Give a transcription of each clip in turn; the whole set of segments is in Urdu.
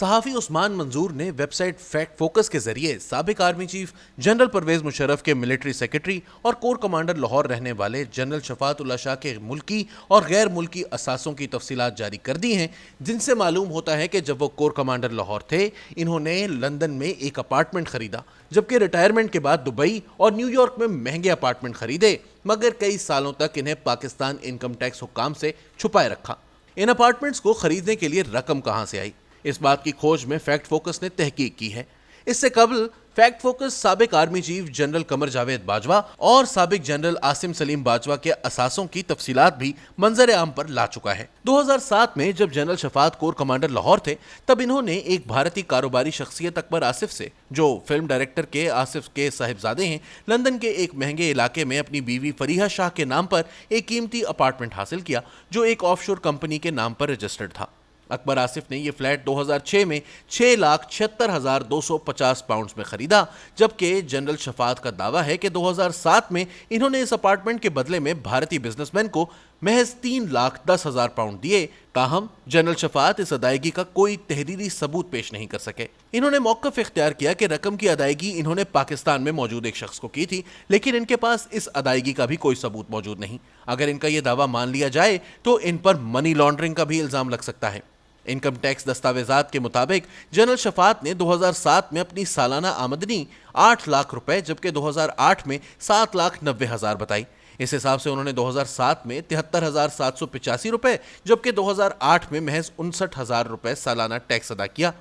صحافی عثمان منظور نے ویب سائٹ فیکٹ فوکس کے ذریعے سابق army chief general Pervez Musharraf کے ملٹری سیکرٹری اور کور کمانڈر لاہور رہنے والے جنرل شفاعت اللہ شاہ کے ملکی اور غیر ملکی اثاثوں کی تفصیلات جاری کر دی ہیں، جن سے معلوم ہوتا ہے کہ جب وہ کور کمانڈر لاہور تھے انہوں نے لندن میں ایک اپارٹمنٹ خریدا، جبکہ ریٹائرمنٹ کے بعد دبئی اور نیو یارک میں مہنگے اپارٹمنٹ خریدے، مگر کئی سالوں تک انہیں پاکستان انکم ٹیکس حکام سے چھپائے رکھا۔ ان اپارٹمنٹس کو خریدنے کے لیے رقم کہاں سے آئی، اس بات کی کھوج میں فیکٹ فوکس نے تحقیق کی ہے۔ اس سے قبل فیکٹ فوکس سابق army chief general Qamar Javed Bajwa اور سابق جنرل عاصم سلیم باجوہ کے اثاثوں کی تفصیلات بھی منظر عام پر لا چکا ہے۔ 2007 میں جب جنرل شفاعت کور کمانڈر لاہور تھے، تب انہوں نے ایک بھارتی کاروباری شخصیت اکبر آصف سے، جو فلم ڈائریکٹر کے آصف کے صاحبزادے ہیں، لندن کے ایک مہنگے علاقے میں اپنی بیوی فریحہ شاہ کے نام پر ایک قیمتی اپارٹمنٹ حاصل کیا، جو ایک آف شور کمپنی کے نام پر رجسٹرڈ تھا۔ اکبر آصف نے یہ فلیٹ 2006 میں 6,76,250 پاؤنڈز میں خریدا، جبکہ جنرل شفاعت کا دعویٰ ہے کہ 2007 میں انہوں نے اس اپارٹمنٹ کے بدلے میں بھارتی بزنس مین کو محض 3,10,000 پاؤنڈ دیے۔ تاہم جنرل شفاعت اس ادائیگی کا کوئی تحریری ثبوت پیش نہیں کر سکے۔ انہوں نے موقف اختیار کیا کہ رقم کی ادائیگی انہوں نے پاکستان میں موجود ایک شخص کو کی تھی، لیکن ان کے پاس اس ادائیگی کا بھی کوئی ثبوت موجود نہیں۔ اگر ان کا یہ دعویٰ مان لیا جائے تو ان پر منی لانڈرنگ کا بھی الزام لگ سکتا ہے۔ انکم ٹیکس دستاویزات کے مطابق جنرل شفاعت نے 2007 میں اپنی سالانہ آمدنی 8 لاکھ روپے جبکہ 2008 میں 7,90,000 بتائی۔ اس حساب سے انہوں نے 2007 میں 73,785 روپے جبکہ 2008 میں محض 59,000 روپے سالانہ ٹیکس ادا کیا۔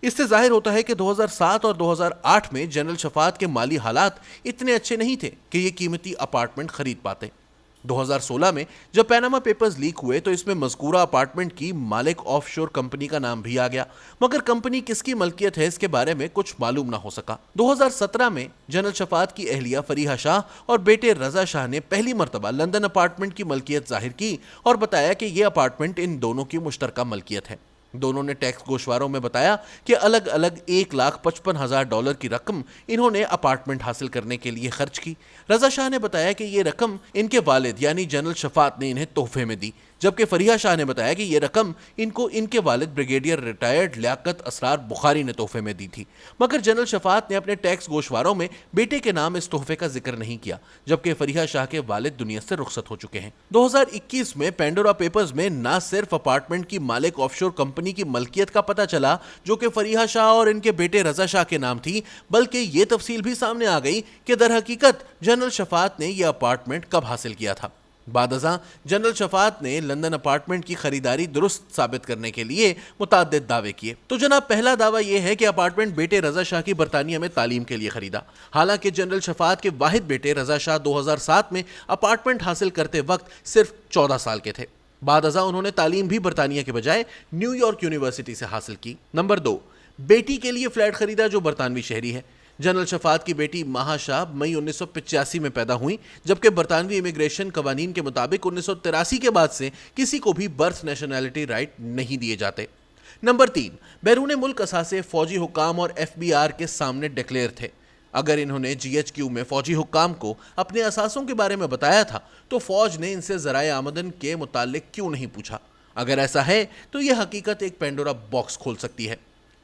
اس سے ظاہر ہوتا ہے کہ 2007 اور 2008 میں جنرل شفاعت کے مالی حالات اتنے اچھے نہیں تھے کہ یہ قیمتی اپارٹمنٹ خرید پاتے۔ 2016 میں جب پیناما پیپرز لیک ہوئے تو اس میں مذکورہ اپارٹمنٹ کی مالک آف شور کمپنی کا نام بھی آ گیا، مگر کمپنی کس کی ملکیت ہے اس کے بارے میں کچھ معلوم نہ ہو سکا۔ 2017 میں جنرل شفاعت کی اہلیہ فریحہ شاہ اور بیٹے رضا شاہ نے پہلی مرتبہ لندن اپارٹمنٹ کی ملکیت ظاہر کی اور بتایا کہ یہ اپارٹمنٹ ان دونوں کی مشترکہ ملکیت ہے۔ دونوں نے ٹیکس گوشواروں میں بتایا کہ الگ الگ $1,55,000 کی رقم انہوں نے اپارٹمنٹ حاصل کرنے کے لیے خرچ کی۔ رضا شاہ نے بتایا کہ یہ رقم ان کے والد یعنی جنرل شفاعت نے انہیں تحفے میں دی، جبکہ فریحہ شاہ نے بتایا کہ یہ رقم ان کو ان کے والد بریگیڈیئر ریٹائرڈ لیاقت اسرار بخاری نے تحفے میں دی تھی، مگر جنرل شفاعت نے اپنے ٹیکس گوشواروں میں بیٹے کے نام اس تحفے کا ذکر نہیں کیا، جبکہ فریحہ شاہ کے والد دنیا سے رخصت ہو چکے ہیں۔ 2021 میں پینڈورا پیپرز میں نہ صرف اپارٹمنٹ کی مالک آف شور کمپنی کی ملکیت کا پتہ چلا جو کہ فریحہ شاہ اور ان کے بیٹے رضا شاہ کے نام تھی، بلکہ یہ تفصیل بھی سامنے آ گئی کہ در حقیقت جنرل شفاعت نے یہ اپارٹمنٹ کب حاصل کیا تھا۔ بعد ازاں جنرل شفاعت نے لندن اپارٹمنٹ کی خریداری درست ثابت کرنے کے لیے متعدد دعوے کیے۔ تو جناب، پہلا دعویٰ یہ ہے کہ اپارٹمنٹ بیٹے رضا شاہ کی برطانیہ میں تعلیم کے لیے خریدا، حالانکہ جنرل شفاعت کے واحد بیٹے رضا شاہ 2007 میں اپارٹمنٹ حاصل کرتے وقت صرف 14 سال کے تھے۔ بعد ازاں انہوں نے تعلیم بھی برطانیہ کے بجائے نیو یارک یونیورسٹی سے حاصل کی۔ نمبر 2، بیٹی کے لیے فلیٹ خریدا جو برطانوی شہری ہے۔ جنرل شفاعت کی بیٹی مہا شاہ مئی 1985 میں پیدا ہوئی، جبکہ برطانوی امیگریشن قوانین کے مطابق 1983 کے بعد سے کسی کو بھی برتھ نیشنلٹی رائٹ نہیں دیے جاتے۔ نمبر 3، بیرون ملک اثاثے فوجی حکام اور FBR کے سامنے ڈکلیئر تھے۔ اگر انہوں نے GHQ میں فوجی حکام کو اپنے اثاثوں کے بارے میں بتایا تھا تو فوج نے ان سے ذرائع آمدن کے متعلق کیوں نہیں پوچھا؟ اگر ایسا ہے تو یہ حقیقت ایک پینڈورا باکس کھول سکتی ہے۔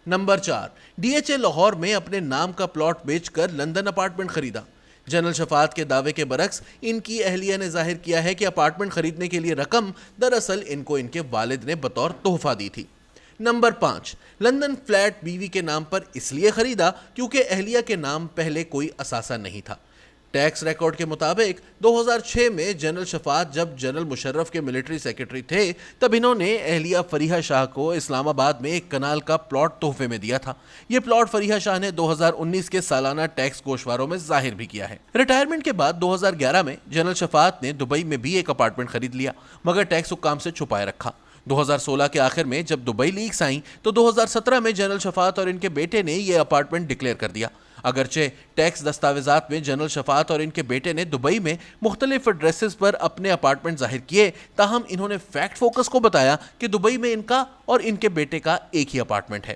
نمبر 4، DHA لاہور میں اپنے نام کا پلاٹ بیچ کر لندن اپارٹمنٹ خریدا۔ جنرل شفاعت کے دعوے کے برعکس ان کی اہلیہ نے ظاہر کیا ہے کہ اپارٹمنٹ خریدنے کے لیے رقم دراصل ان کو ان کے والد نے بطور تحفہ دی تھی۔ نمبر 5، لندن فلیٹ بیوی کے نام پر اس لیے خریدا کیونکہ اہلیہ کے نام پہلے کوئی اثاثہ نہیں تھا۔ ٹیکس ریکارڈ کے مطابق 2006 میں جنرل شفاعت جب جنرل مشرف کے ملٹری سیکرٹری تھے تب انہوں نے اہلیہ فریحہ شاہ کو اسلام آباد میں ایک کنال کا پلاٹ تحفے میں دیا تھا۔ یہ پلاٹ فریحہ شاہ نے 2019 کے سالانہ ٹیکس گوشواروں میں ظاہر بھی کیا ہے۔ ریٹائرمنٹ کے بعد 2011 میں جنرل شفاعت نے دبئی میں بھی ایک اپارٹمنٹ خرید لیا، مگر ٹیکس حکام سے چھپائے رکھا۔ 2016 کے آخر میں جب دبئی لیکس آئیں تو 2017 میں جنرل شفاعت اور ان کے بیٹے نے یہ اپارٹمنٹ ڈکلیئر کر دیا۔ اگرچہ ٹیکس دستاویزات میں جنرل شفاعت اور ان کے بیٹے نے دبئی میں مختلف ایڈریسز پر اپنے اپارٹمنٹ ظاہر کیے، تاہم انہوں نے فیکٹ فوکس کو بتایا کہ دبئی میں ان کا اور ان کے بیٹے کا ایک ہی اپارٹمنٹ ہے۔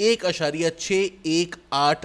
1.618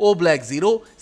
O/0